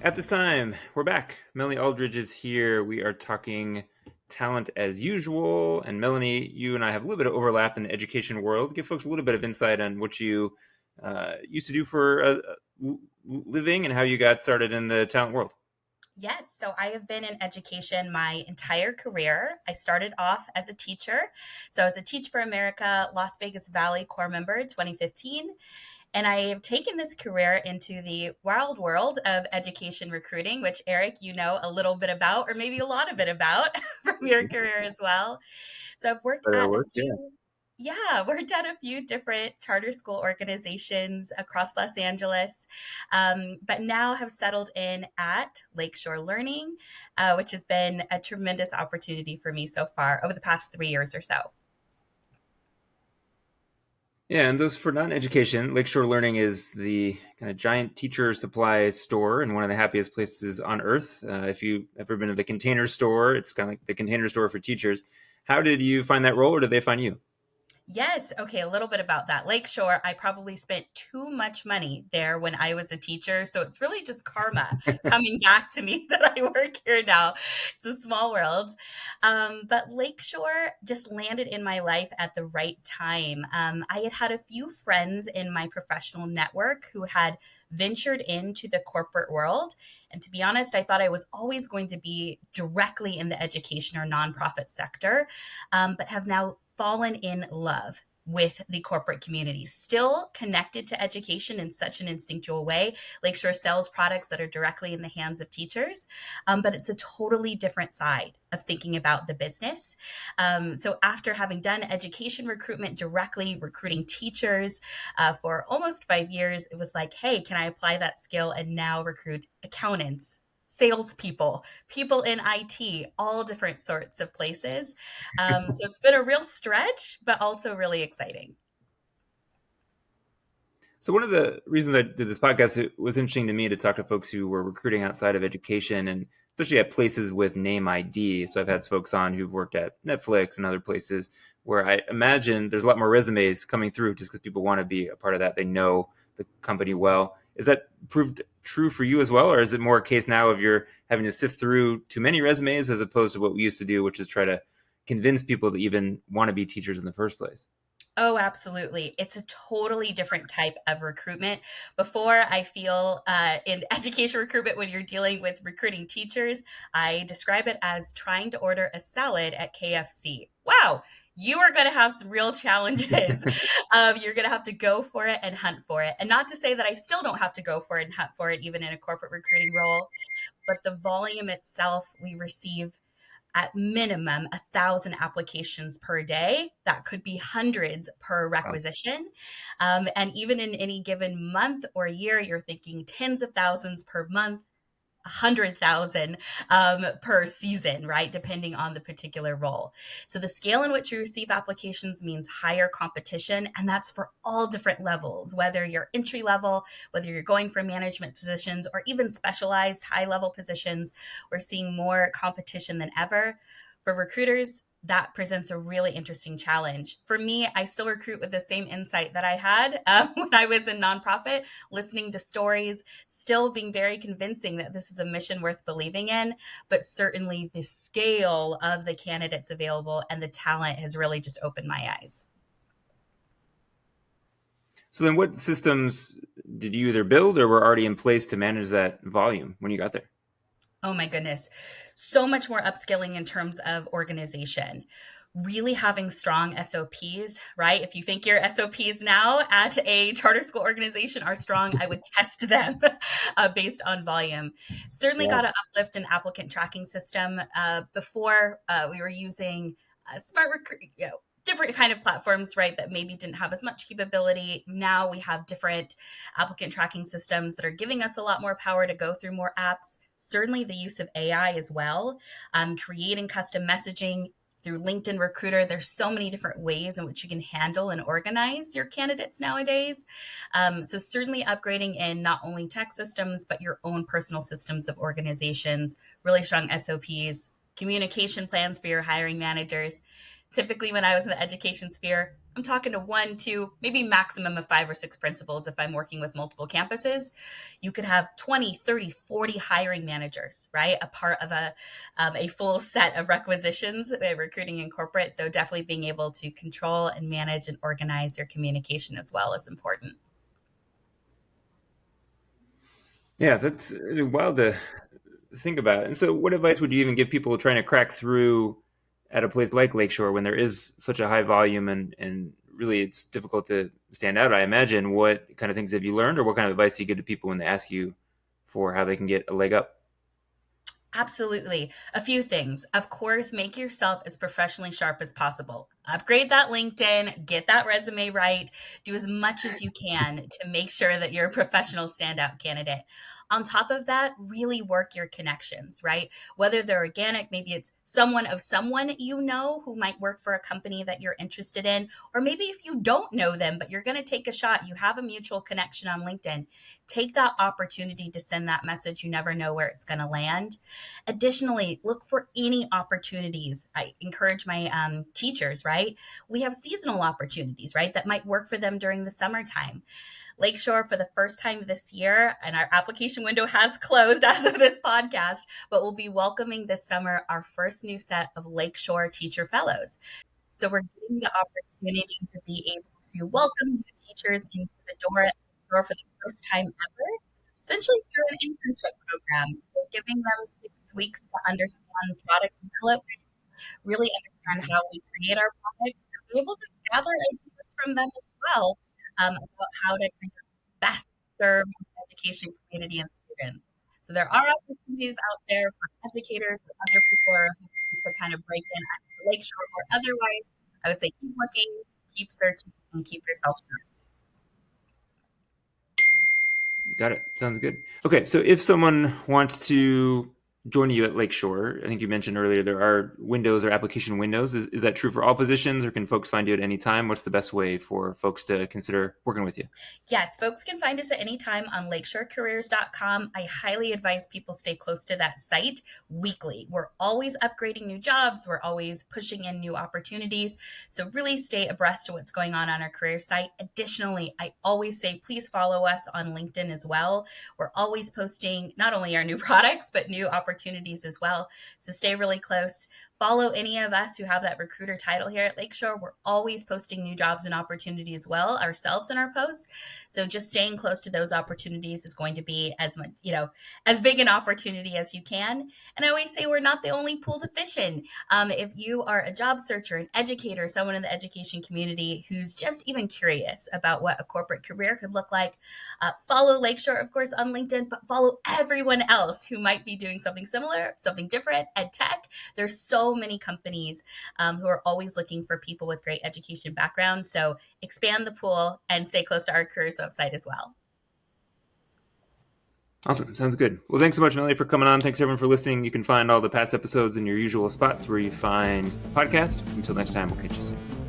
At this time, we're back. Melanie Aldridge is here. We are talking talent as usual. And Melanie, you and I have a little bit of overlap in the education world. Give folks a little bit of insight on what you used to do for living and how you got started in the talent world. Yes, so I have been in education my entire career. I started off as a teacher. So I was a Teach for America Las Vegas Valley Corps member 2015. And I have taken this career into the wild world of education recruiting, which Eric, you know a little bit about, or maybe a lot of it about from your career as well. So I've worked Better at a work, yeah. few, yeah, worked at a few different charter school organizations across Los Angeles, but now have settled in at Lakeshore Learning, which has been a tremendous opportunity for me so far over the past 3 years or so. Yeah, and those for non-education, Lakeshore Learning is the kind of giant teacher supply store and one of the happiest places on earth. If you've ever been to the Container Store, it's kind of like the Container Store for teachers. How did you find that role, or did they find you? Yes. Okay. A little bit about that. Lakeshore, I probably spent too much money there when I was a teacher. So it's really just karma coming back to me that I work here now. It's a small world. But Lakeshore just landed in my life at the right time. I had had a few friends in my professional network who had ventured into the corporate world. And to be honest, I thought I was always going to be directly in the education or nonprofit sector, but have now fallen in love with the corporate community, still connected to education in such an instinctual way. Lakeshore sells products that are directly in the hands of teachers, but it's a totally different side of thinking about the business. So after having done education recruitment directly, recruiting teachers for almost 5 years, it was like, hey, can I apply that skill and now recruit accountants? Salespeople, people in IT, all different sorts of places. So it's been a real stretch, but also really exciting. So one of the reasons I did this podcast, it was interesting to me to talk to folks who were recruiting outside of education and especially at places with name ID. So I've had folks on who've worked at Netflix and other places where I imagine there's a lot more resumes coming through just because people want to be a part of that. They know the company well. Is that proved true for you as well? Or is it more a case now of you're having to sift through too many resumes as opposed to what we used to do, which is try to convince people to even want to be teachers in the first place? Oh, absolutely. It's a totally different type of recruitment. Before, I feel in education recruitment, when you're dealing with recruiting teachers, I describe it as trying to order a salad at KFC. Wow, you are going to have some real challenges. You're going to have to go for it and hunt for it. And not to say that I still don't have to go for it and hunt for it, even in a corporate recruiting role, but the volume itself, we receive at minimum 1,000 applications per day. That could be hundreds per Wow. requisition. And even in any given month or year, you're thinking tens of thousands per month, 100,000 per season, right? Depending on the particular role. So the scale in which you receive applications means higher competition, and that's for all different levels, whether you're entry level, whether you're going for management positions, or even specialized high level positions. We're seeing more competition than ever. For recruiters, that presents a really interesting challenge. For me, I still recruit with the same insight that I had when I was in nonprofit, listening to stories, still being very convincing that this is a mission worth believing in, but certainly the scale of the candidates available and the talent has really just opened my eyes. So then what systems did you either build or were already in place to manage that volume when you got there? Oh my goodness. So much more upskilling in terms of organization. Really having strong SOPs, right? If you think your SOPs now at a charter school organization are strong, I would test them based on volume. Certainly Yeah. got to uplift an applicant tracking system. Before, we were using smart recruit, different kind of platforms, right, that maybe didn't have as much capability. Now we have different applicant tracking systems that are giving us a lot more power to go through more apps. Certainly the use of AI as well, creating custom messaging through LinkedIn Recruiter. There's so many different ways in which you can handle and organize your candidates nowadays. So certainly upgrading in not only tech systems, but your own personal systems of organizations, really strong SOPs, communication plans for your hiring managers. Typically, when I was in the education sphere, I'm talking to one, two, maybe maximum of 5 or 6 principals if I'm working with multiple campuses. You could have 20, 30, 40 hiring managers, right? A part of a full set of requisitions, recruiting in corporate. So definitely being able to control and manage and organize your communication as well is important. Yeah, that's wild to think about. And so, what advice would you even give people trying to crack through at a place like Lakeshore when there is such a high volume and really it's difficult to stand out? I imagine. What kind of things have you learned, or what kind of advice do you give to people when they ask you for how they can get a leg up? Absolutely. A few things. Of course, make yourself as professionally sharp as possible. Upgrade that LinkedIn, get that resume right, do as much as you can to make sure that you're a professional standout candidate. On top of that, really work your connections, right? Whether they're organic, maybe it's someone of someone you know who might work for a company that you're interested in, or maybe if you don't know them, but you're going to take a shot, you have a mutual connection on LinkedIn, take that opportunity to send that message. You never know where it's going to land. Additionally, look for any opportunities. I encourage my teachers, right? We have seasonal opportunities, right? That might work for them during the summertime. Lakeshore, for the first time this year, and our application window has closed as of this podcast, but we'll be welcoming this summer our first new set of Lakeshore Teacher Fellows. So we're getting the opportunity to be able to welcome new teachers into the door for the first time ever, essentially through an internship program. So giving them 6 weeks to understand product development, really understand how we create our products, and be able to gather ideas from them as well about how to kind of best serve the education community and students. So there are opportunities out there for educators and other people who are hoping to kind of break in at Lakeshore or otherwise. I would say keep looking, keep searching, and keep yourself sharp. Got it. Sounds good. Okay, so if someone wants to join you at Lakeshore, I think you mentioned earlier there are windows or application windows. Is that true for all positions, or can folks find you at any time? What's the best way for folks to consider working with you? Yes, folks can find us at any time on lakeshorecareers.com. I highly advise people stay close to that site weekly. We're always upgrading new jobs, we're always pushing in new opportunities. So, really stay abreast of what's going on our career site. Additionally, I always say please follow us on LinkedIn as well. We're always posting not only our new products, but new opportunities as well. So, stay really close. Follow any of us who have that recruiter title here at Lakeshore. We're always posting new jobs and opportunities as well ourselves in our posts. So just staying close to those opportunities is going to be as much, as big an opportunity as you can. And I always say we're not the only pool to fish in. If you are a job searcher, an educator, someone in the education community who's just even curious about what a corporate career could look like, follow Lakeshore, of course, on LinkedIn, but follow everyone else who might be doing something similar, something different, ed tech. There's so many companies who are always looking for people with great education background. So expand the pool and stay close to our careers website as well. Awesome. Sounds good. Well, thanks so much, Melanie, for coming on. Thanks, everyone, for listening. You can find all the past episodes in your usual spots where you find podcasts. Until next time, we'll catch you soon.